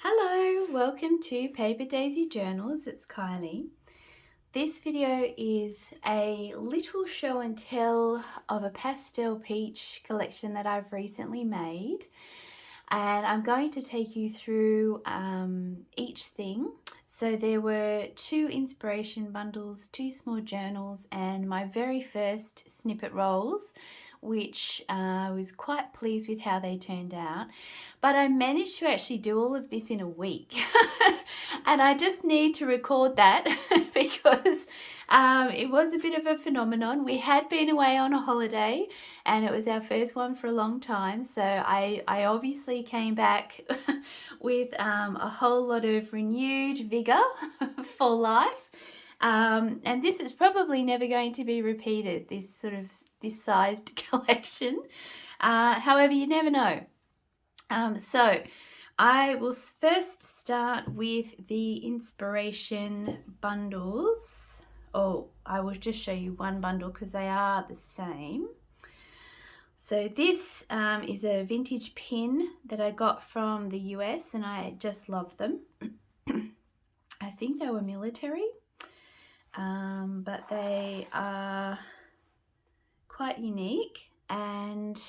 Hello, welcome to PaperDaisyJournals. It's Kylie. This video is a little show and tell of a pastel peach collection that I've recently made, and I'm going to take you through each thing. So there were 2 inspiration bundles, 2 small journals, and my very first snippet rolls, which I was quite pleased with how they turned out. But I managed to actually do all of this in a week. And I just need to record that because it was a bit of a phenomenon. We had been away on a holiday and it was our first one for a long time. So I obviously came back with a whole lot of renewed vigor for life. And this is probably never going to be repeated, this sized collection. However, you never know. So I will first start with the inspiration bundles. Oh, I will just show you one bundle because they are the same. So this is a vintage pin that I got from the US and I just love them. I think they were military, but they are quite unique, and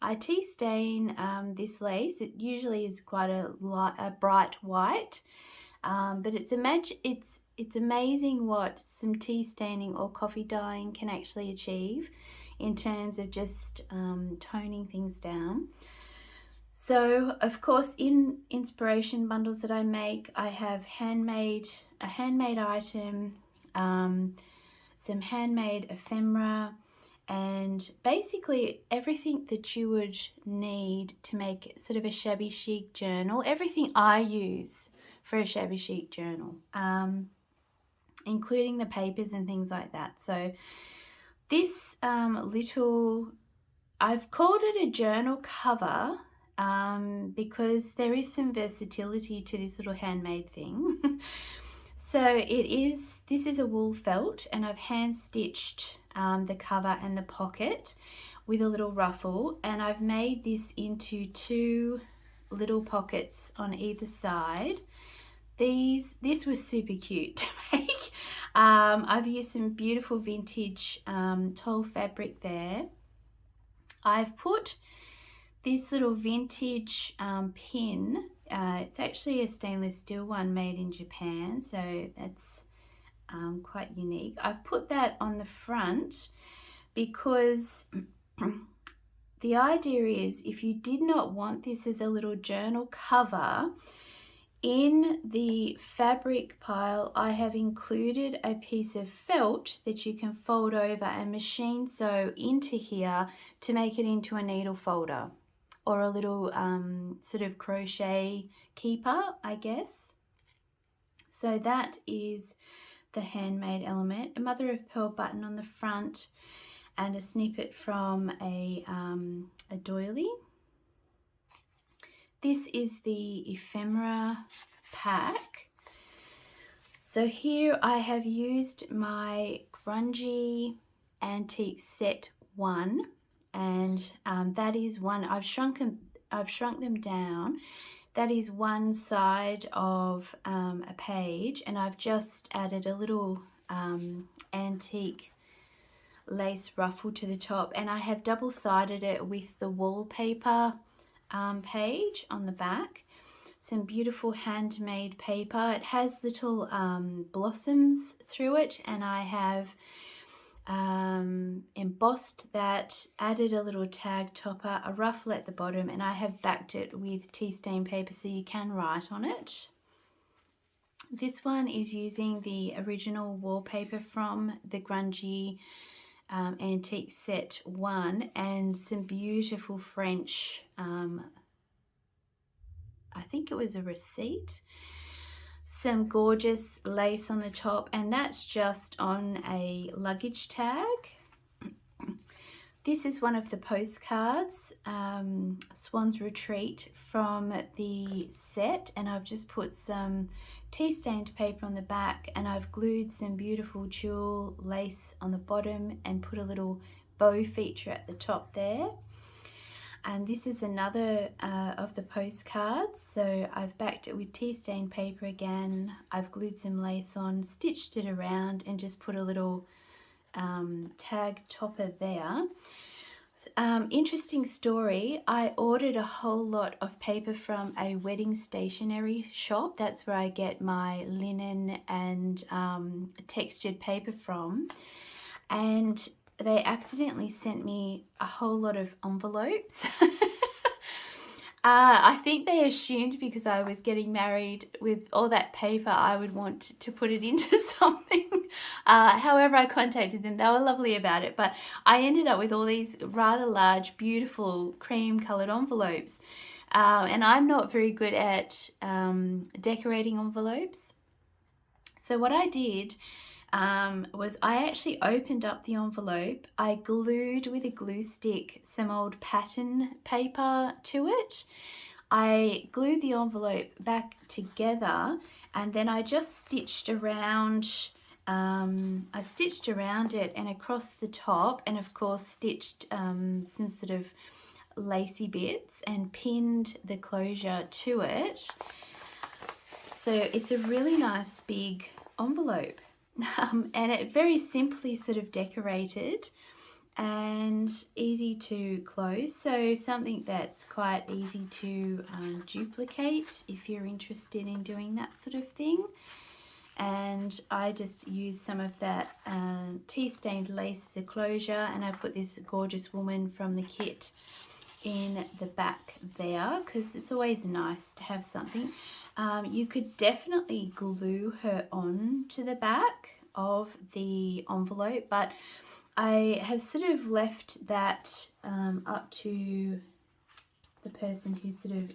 I tea stain this lace. It usually is quite a bright white, but it's amazing what some tea staining or coffee dyeing can actually achieve in terms of just toning things down. So of course, in inspiration bundles that I make, I have a handmade item, some handmade ephemera, and basically everything that you would need to make sort of a shabby chic journal, everything I use for a shabby chic journal, including the papers and things like that. So this I've called it a journal cover because there is some versatility to this little handmade thing. So this is a wool felt, and I've hand stitched the cover and the pocket with a little ruffle, and I've made this into 2 little pockets on either side. This was super cute to make. I've used some beautiful vintage toll fabric there. I've put this little vintage pin. It's actually a stainless steel one made in Japan, so that's quite unique. I've put that on the front because the idea is, if you did not want this as a little journal cover, in the fabric pile I have included a piece of felt that you can fold over and machine sew into here to make it into a needle folder or a little sort of crochet keeper, I guess. So that is the handmade element, a mother of pearl button on the front, and a snippet from a doily. This is the ephemera pack. So here I have used my Grungy Antiques Set 1, and that is one, I've shrunk them down. That is one side of a page, and I've just added a little antique lace ruffle to the top, and I have double-sided it with the wallpaper page on the back. Some beautiful handmade paper. It has little blossoms through it, and I have embossed that, added a little tag topper, a ruffle at the bottom, and I have backed it with tea stain paper so you can write on it. This one is using the original wallpaper from the Grungy Antique Set 1, and some beautiful French, I think it was a receipt, some gorgeous lace on the top, and that's just on a luggage tag. This is one of the postcards, Swan's Retreat, from the set, and I've just put some tea stained paper on the back, and I've glued some beautiful jewel lace on the bottom and put a little bow feature at the top there. And this is another of the postcards. So I've backed it with tea stained paper again. I've glued some lace on, stitched it around, and just put a little tag topper there. Interesting story, I ordered a whole lot of paper from a wedding stationery shop. That's where I get my linen and textured paper from. And they accidentally sent me a whole lot of envelopes. I think they assumed because I was getting married with all that paper, I would want to put it into something. However, I contacted them. They were lovely about it, but I ended up with all these rather large, beautiful cream coloured envelopes. And I'm not very good at decorating envelopes. So what I did was I actually opened up the envelope. I glued with a glue stick some old pattern paper to it. I glued the envelope back together, and then I just stitched around. I stitched around it and across the top, and of course stitched some sort of lacy bits and pinned the closure to it. So it's a really nice big envelope. And it very simply sort of decorated and easy to close, so something that's quite easy to duplicate if you're interested in doing that sort of thing. And I just used some of that tea stained lace as a closure, and I put this gorgeous woman from the kit in the back there because it's always nice to have something. You could definitely glue her on to the back of the envelope, but I have sort of left that up to the person who sort of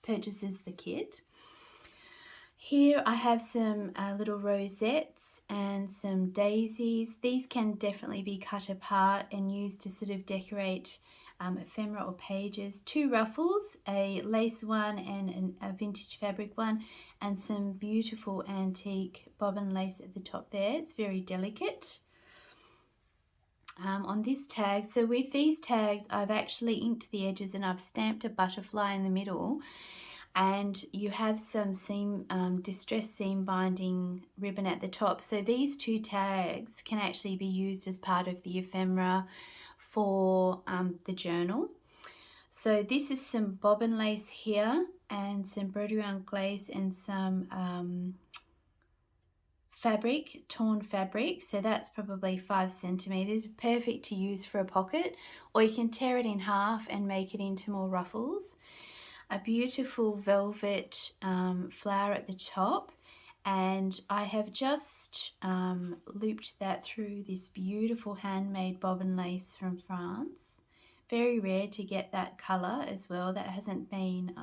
purchases the kit. Here I have some little rosettes and some daisies. These can definitely be cut apart and used to sort of decorate ephemera or pages. 2 ruffles, a lace one and a vintage fabric one, and some beautiful antique bobbin lace at the top there. It's very delicate. On this tag, so with these tags I've actually inked the edges and I've stamped a butterfly in the middle, and you have some seam distress seam binding ribbon at the top. So these 2 tags can actually be used as part of the ephemera for the journal. So this is some bobbin lace here and some broderie anglaise and some fabric, torn fabric, so that's probably 5 centimeters, perfect to use for a pocket, or you can tear it in half and make it into more ruffles. A beautiful velvet flower at the top, and I have just looped that through this beautiful handmade bobbin lace from France. Very rare to get that colour as well, that hasn't been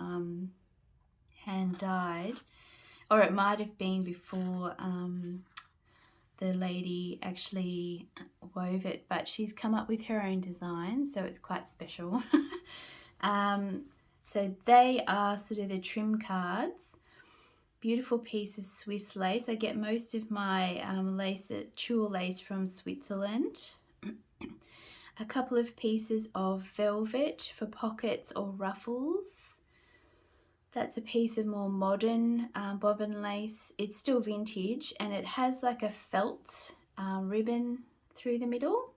hand dyed, or it might have been before the lady actually wove it, but she's come up with her own design, so it's quite special. So they are sort of the trim cards. Beautiful piece of Swiss lace. I get most of my lace, tulle lace, from Switzerland. A couple of pieces of velvet for pockets or ruffles. That's a piece of more modern bobbin lace. It's still vintage and it has like a felt ribbon through the middle.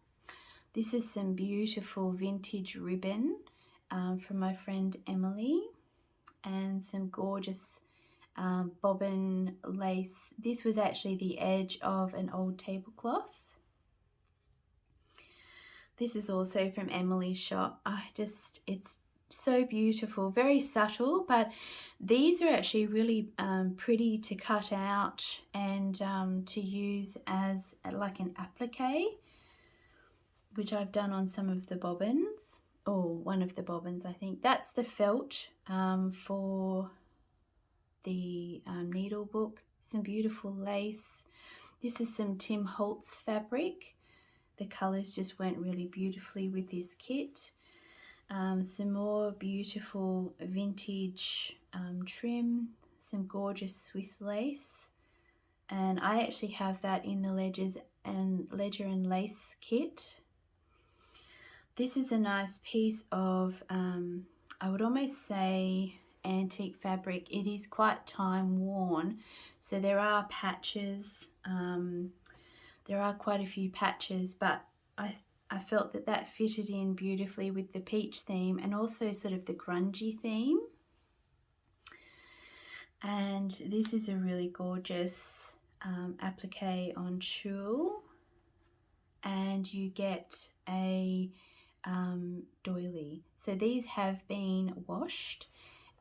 This is some beautiful vintage ribbon from my friend Emily, and some gorgeous bobbin lace. This was actually the edge of an old tablecloth. This is also from Emily's shop. It's so beautiful, very subtle, but these are actually really pretty to cut out and to use as like an applique, which I've done on some of the bobbins, or one of the bobbins I think. That's the felt for the needle book. Some beautiful lace. This is some Tim Holtz fabric. The colours just went really beautifully with this kit. Some more beautiful vintage trim, some gorgeous Swiss lace, and I actually have that in the ledger and lace kit. This is a nice piece of, I would almost say, antique fabric. It is quite time worn, so there are patches. There are quite a few patches, but I felt that that fitted in beautifully with the peach theme and also sort of the grungy theme. And this is a really gorgeous applique on tulle, and you get a doily. So these have been washed,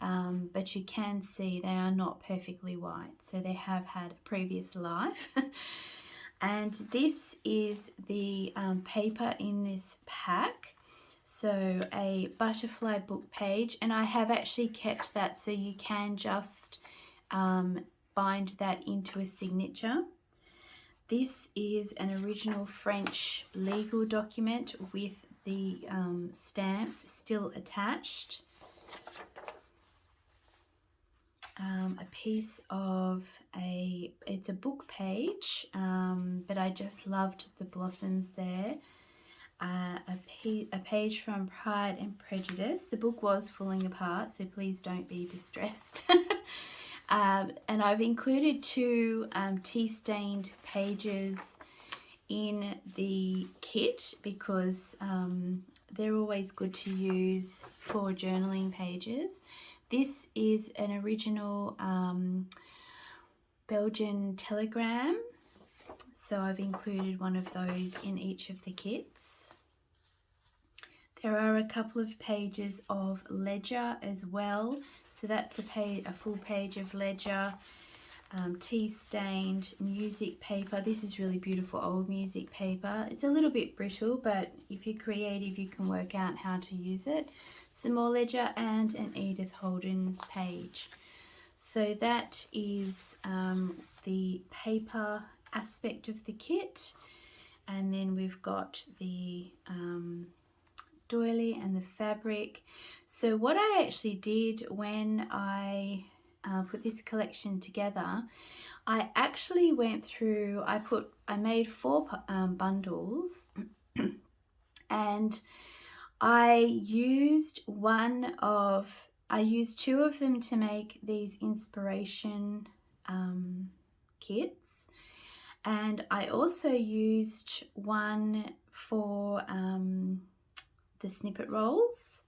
but you can see they are not perfectly white, so they have had a previous life. And this is the paper in this pack. So a butterfly book page, and I have actually kept that so you can just bind that into a signature. This is an original French legal document with the stamps still attached. A piece of it's a book page, but I just loved the blossoms there. A page from Pride and Prejudice. The book was falling apart, so please don't be distressed. And I've included two tea-stained pages in the kit because they're always good to use for journaling pages. This is an original Belgian telegram, so I've included one of those in each of the kits. There are a couple of pages of ledger as well, so that's a full page of ledger. Tea-stained music paper. This is really beautiful old music paper. It's a little bit brittle, but if you're creative you can work out how to use it. Some more ledger and an Edith Holden page. So that is the paper aspect of the kit, and then we've got the doily and the fabric. So what I actually did when I put this collection together, I actually went through, I made 4 bundles and I used 2 of them to make these inspiration kits, and I also used one for the snippet rolls,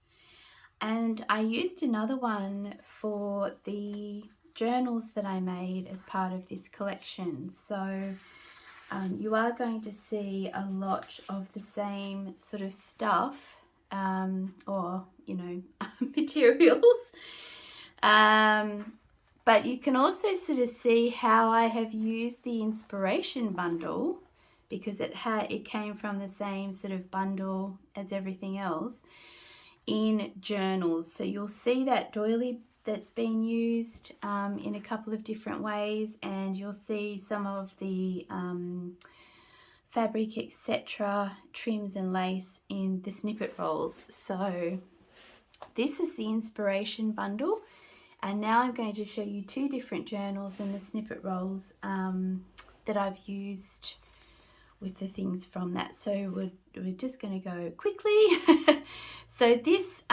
and I used another one for the journals that I made as part of this collection. So you are going to see a lot of the same sort of stuff, or you know, materials, but you can also sort of see how I have used the inspiration bundle, because it came from the same sort of bundle as everything else, in journals. So you'll see that doily that's been used in a couple of different ways, and you'll see some of the fabric, etc., trims and lace in the snippet rolls. So this is the inspiration bundle, and now I'm going to show you 2 different journals and the snippet rolls that I've used with the things from that. So we're just going to go quickly. So this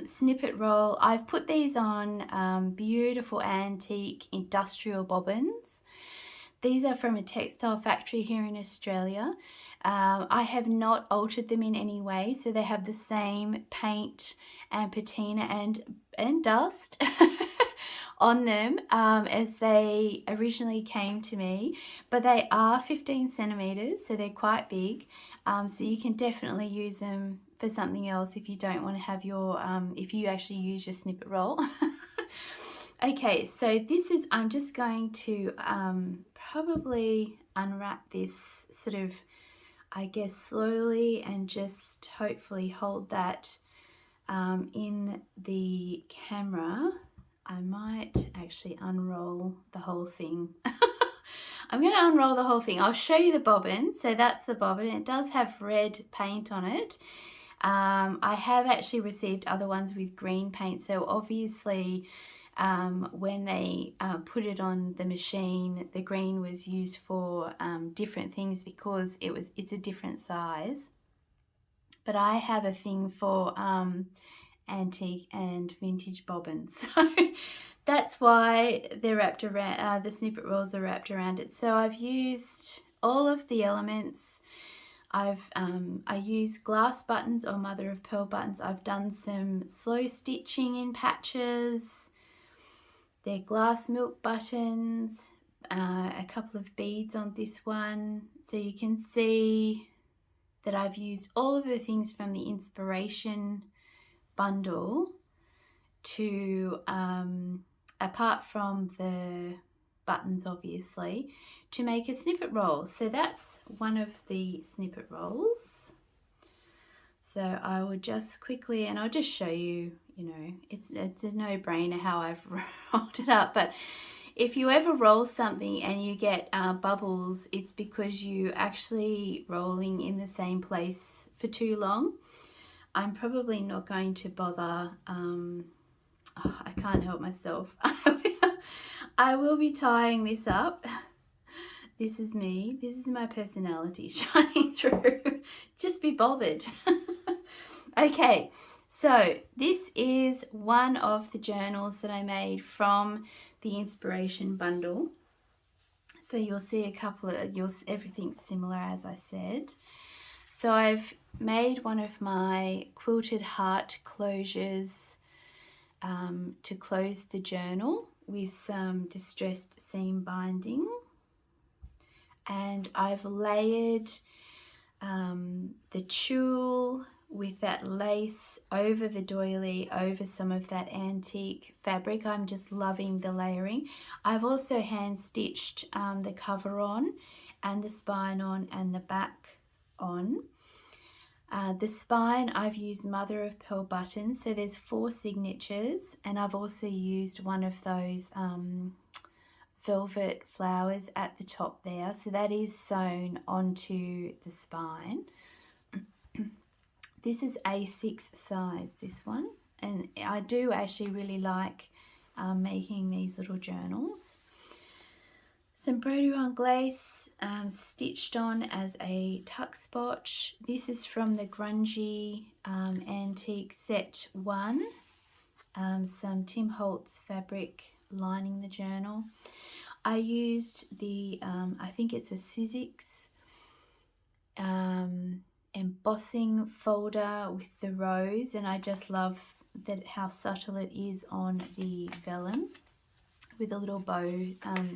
snippet roll, I've put these on beautiful antique industrial bobbins. These are from a textile factory here in Australia. I have not altered them in any way, so they have the same paint and patina and dust on them as they originally came to me, but they are 15 centimeters, so they're quite big. So you can definitely use them for something else if you don't want to have your if you actually use your snippet roll. Okay, so this is, I'm just going to probably unwrap this sort of, I guess, slowly, and just hopefully hold that in the camera. I might actually unroll the whole thing. I'm going to unroll the whole thing. I'll show you the bobbin. So that's the bobbin. It does have red paint on it. I have actually received other ones with green paint, so obviously when they put it on the machine, the green was used for different things because it's a different size. but I have a thing for antique and vintage bobbins, so that's why they're wrapped around, the snippet rolls are wrapped around it. So I've used all of the elements. I use glass buttons or mother of pearl buttons. I've done some slow stitching in patches. They're glass milk buttons, a couple of beads on this one. So you can see that I've used all of the things from the inspiration bundle to, apart from the buttons obviously, to make a snippet roll. So that's one of the snippet rolls. So I would just quickly, and I'll just show you, you know, it's a no-brainer how I've rolled it up, but if you ever roll something and you get bubbles, it's because you actually rolling in the same place for too long. I'm probably not going to bother, I can't help myself. I will be tying this up. This is me. This is my personality shining through. Just be bothered. Okay, so this is one of the journals that I made from the inspiration bundle. So you'll see a couple of, everything's similar as I said. So I've made one of my quilted heart closures to close the journal with some distressed seam binding, and I've layered the tulle with that lace over the doily, over some of that antique fabric. I'm just loving the layering. I've also hand stitched the cover on and the spine on and the back on. The spine I've used mother of pearl buttons, so there's 4 signatures, and I've also used one of those velvet flowers at the top there, so that is sewn onto the spine. This is A6 size, this one, and I do actually really like making these little journals. Some Brodie lace stitched on as a tuck spot. This is from the Grungy Antiques Set 1. Some Tim Holtz fabric lining the journal. I used the, I think it's a Sizzix embossing folder with the rose, and I just love that how subtle it is on the vellum with a little bow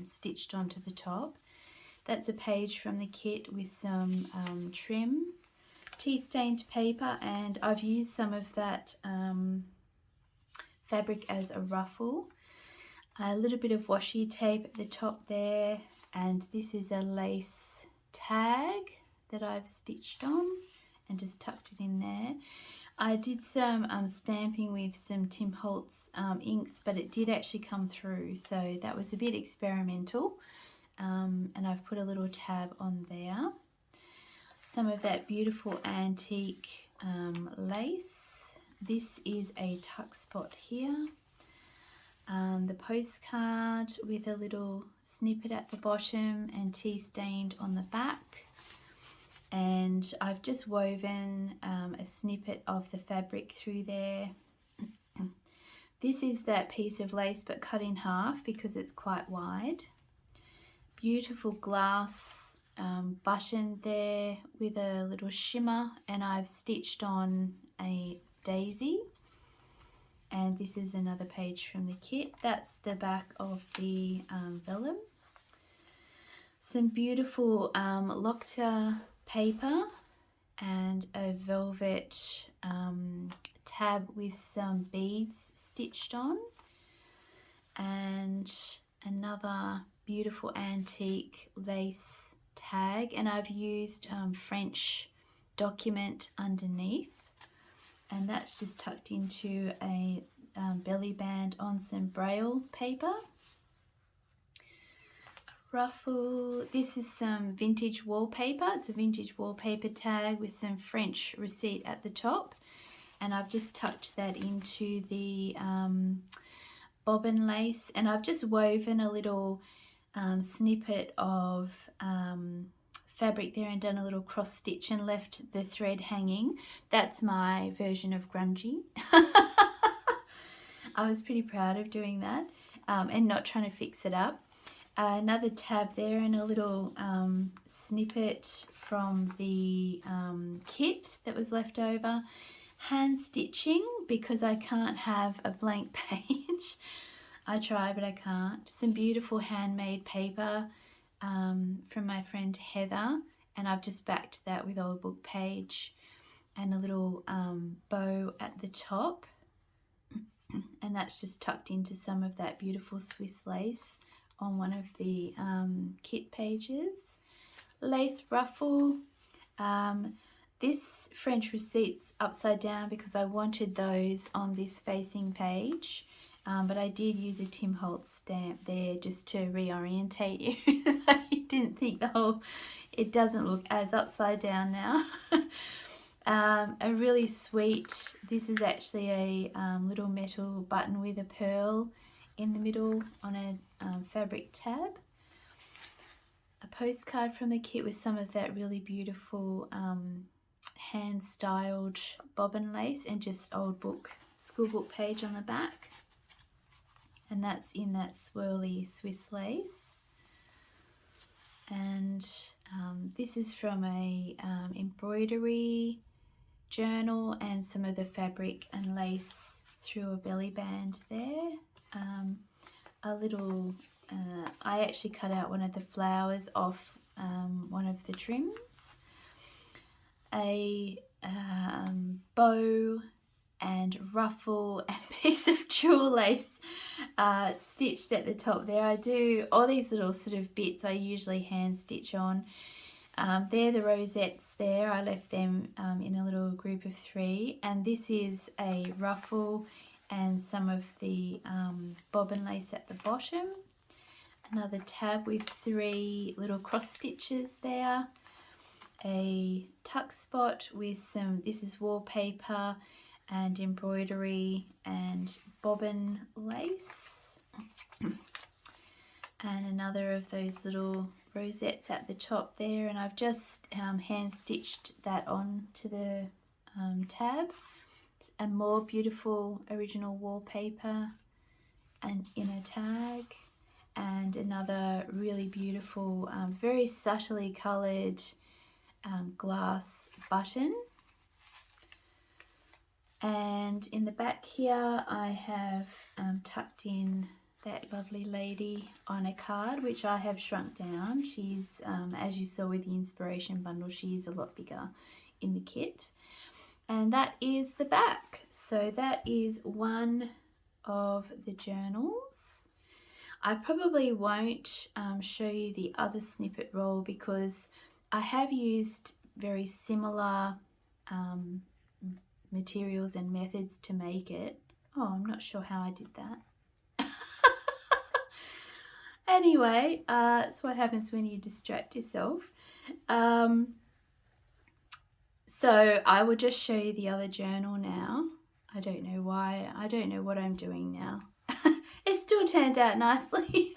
stitched onto the top. That's a page from the kit with some trim, tea stained paper, and I've used some of that fabric as a ruffle. A little bit of washi tape at the top there, and this is a lace tag that I've stitched on and just tucked it in there. I did some stamping with some Tim Holtz inks, but it did actually come through, so that was a bit experimental, and I've put a little tab on there. Some of that beautiful antique lace. This is a tuck spot here. The postcard with a little snippet at the bottom and tea stained on the back. And I've just woven a snippet of the fabric through there. This is that piece of lace but cut in half because it's quite wide. Beautiful glass button there with a little shimmer, and I've stitched on a daisy. And this is another page from the kit. That's the back of the vellum. Some beautiful Lochta paper and a velvet tab with some beads stitched on, and another beautiful antique lace tag, and I've used French document underneath, and that's just tucked into a belly band on some braille paper. Ruffle. This is some vintage wallpaper. It's a vintage wallpaper tag with some French receipt at the top, and I've just tucked that into the bobbin lace, and I've just woven a little snippet of fabric there and done a little cross stitch and left the thread hanging. That's my version of grungy. I was pretty proud of doing that and not trying to fix it up. Another tab there and a little snippet from the kit that was left over. Hand stitching because I can't have a blank page. I try but I can't. Some beautiful handmade paper from my friend Heather, and I've just backed that with old book page and a little bow at the top, and that's just tucked into some of that beautiful Swiss lace on one of the kit pages. Lace ruffle. This French receipt's upside down because I wanted those on this facing page, but I did use a Tim Holtz stamp there just to reorientate you so you didn't think it doesn't look as upside down now. A really sweet, this is actually a little metal button with a pearl in the middle on a fabric tab. A postcard from the kit with some of that really beautiful hand styled bobbin lace and just old book, school book page on the back, and that's in that swirly Swiss lace. And this is from a embroidery journal and some of the fabric and lace through a belly band there. A little I actually cut out one of the flowers off one of the trims. A bow and ruffle and piece of jewel lace stitched at the top there. I do all these little sort of bits I usually hand stitch on. They're the rosettes there. I left them in a little group of 3, and this is a ruffle and some of the bobbin lace at the bottom. Another tab with 3 little cross stitches there. A tuck spot with some, this is wallpaper and embroidery and bobbin lace. And another of those little rosettes at the top there, and I've just hand stitched that on to the tab. It's a more beautiful original wallpaper and inner tag, and another really beautiful very subtly coloured glass button. And in the back here I have tucked in that lovely lady on a card, which I have shrunk down. She's as you saw with the inspiration bundle, she's a lot bigger in the kit. And that is the back. So that is one of the journals. I probably won't show you the other snippet roll because I have used very similar materials and methods to make it. Oh, I'm not sure how I did that. Anyway, it's what happens when you distract yourself. So I will just show you the other journal now. I don't know why. I don't know what I'm doing now. It still turned out nicely.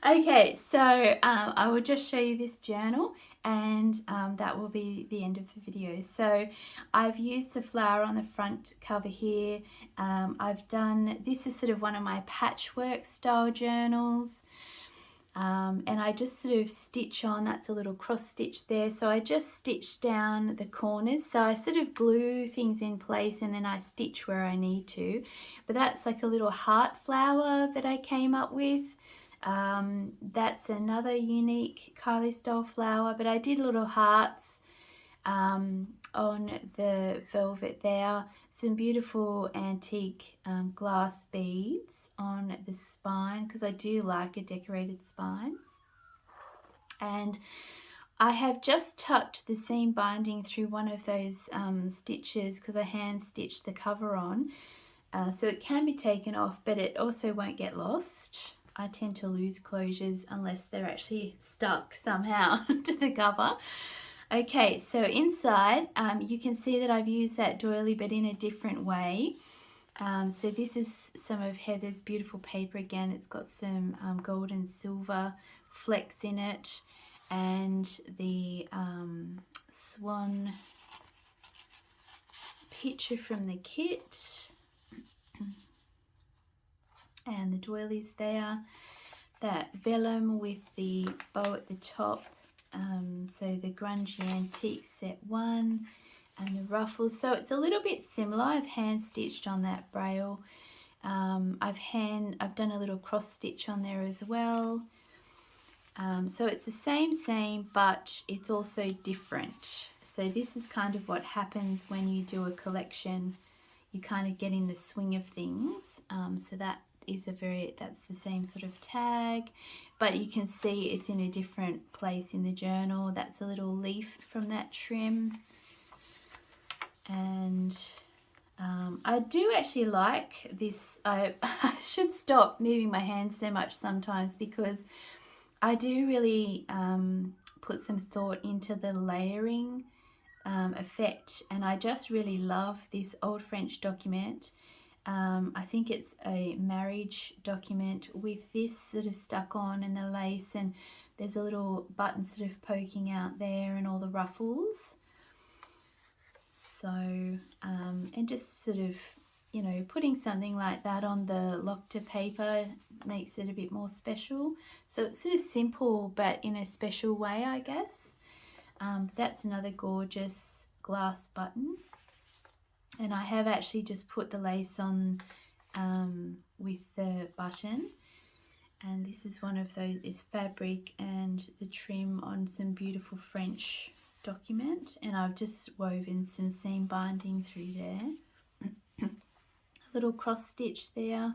Okay, so I will just show you this journal, and that will be the end of the video. So I've used the flower on the front cover here. I've done, this is sort of one of my patchwork style journals. And I just sort of stitch on, that's a little cross stitch there. So I just stitch down the corners. So I sort of glue things in place and then I stitch where I need to. But that's like a little heart flower that I came up with. That's another unique Kylie style flower, but I did little hearts on the velvet there, some beautiful antique glass beads on the spine because I do like a decorated spine. And I have just tucked the seam binding through one of those stitches because I hand stitched the cover on, so it can be taken off but it also won't get lost. I tend to lose closures unless they're actually stuck somehow to the cover. Okay, so inside you can see that I've used that doily but in a different way. So this is some of Heather's beautiful paper again. It's got some gold and silver flecks in it. and the swan picture from the kit, and the doilies there, that vellum with the bow at the top, so the Grungy Antiques Set 1, and the ruffles. So it's a little bit similar. I've hand stitched on that braille. I've done a little cross stitch on there as well. So it's the same, but it's also different. So this is kind of what happens when you do a collection. You kind of get in the swing of things. So that is that's the same sort of tag, but you can see it's in a different place in the journal. That's a little leaf from that trim. And I do actually like this. I should stop moving my hands so much sometimes, because I do really put some thought into the layering effect, and I just really love this old French document. I think it's a marriage document with this sort of stuck on, and the lace, and there's a little button sort of poking out there, and all the ruffles. So, and just sort of, you know, putting something like that on the lock-to paper makes it a bit more special. So it's sort of simple, but in a special way, I guess. That's another gorgeous glass button. And I have actually just put the lace on with the button. And this is one of those, it's fabric and the trim on some beautiful French document. And I've just woven some seam binding through there. A little cross stitch there.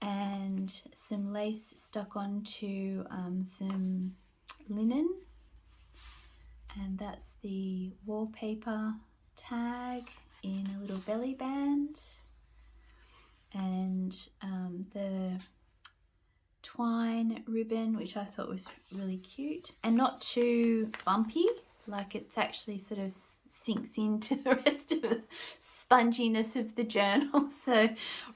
And some lace stuck onto some linen. And that's the wallpaper tag in a little belly band, and the twine ribbon, which I thought was really cute and not too bumpy, like it's actually sort of sinks into the rest of the sponginess of the journal. So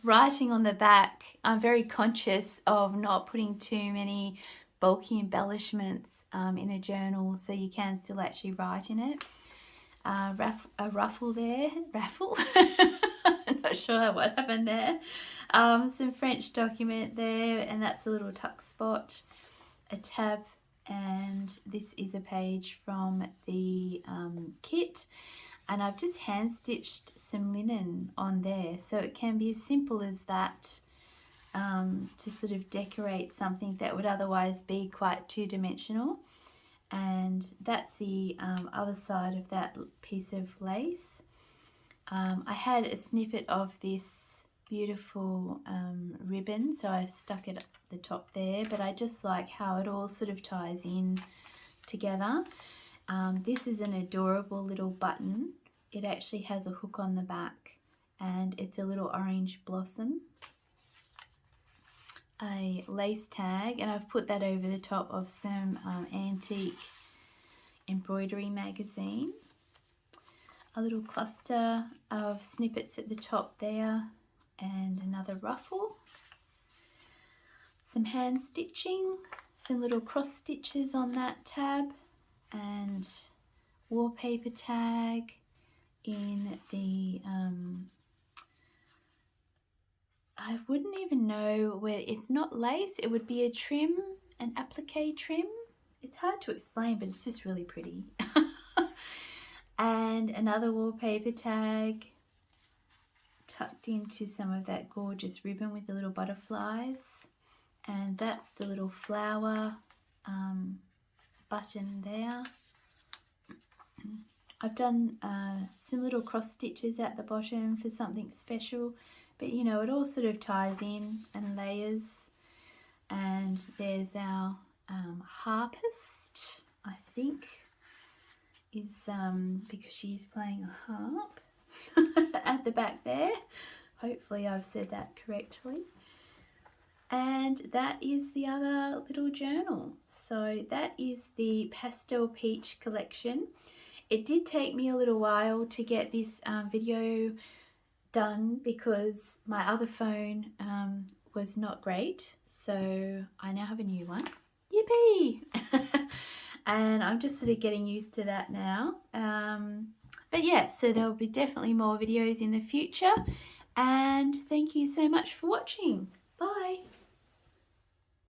writing on the back, I'm very conscious of not putting too many bulky embellishments in a journal, so you can still actually write in it. A ruffle there, raffle. I'm not sure what happened there. Some French document there, and that's a little tuck spot, a tab, and this is a page from the kit, and I've just hand stitched some linen on there, so it can be as simple as that, to sort of decorate something that would otherwise be quite two-dimensional. And that's the other side of that piece of lace. I had a snippet of this beautiful ribbon, so I stuck it at the top there, but I just like how it all sort of ties in together. This is an adorable little button. It actually has a hook on the back, and it's a little orange blossom. A lace tag, and I've put that over the top of some antique embroidery magazine. A little cluster of snippets at the top there, and another ruffle. Some hand stitching, some little cross stitches on that tab, and wallpaper tag in the I wouldn't even know where, it's not lace, it would be a trim, an applique trim. It's hard to explain, but it's just really pretty. And another wallpaper tag tucked into some of that gorgeous ribbon with the little butterflies. And that's the little flower button there. I've done some little cross stitches at the bottom for something special. But you know, it all sort of ties in and layers. And there's our harpist, I think, is because she's playing a harp at the back there. Hopefully I've said that correctly. And that is the other little journal. So that is the Pastel Peach collection. It did take me a little while to get this video done because my other phone was not great, so I now have a new one. Yippee! And I'm just sort of getting used to that now. But yeah, so there will be definitely more videos in the future, and thank you so much for watching.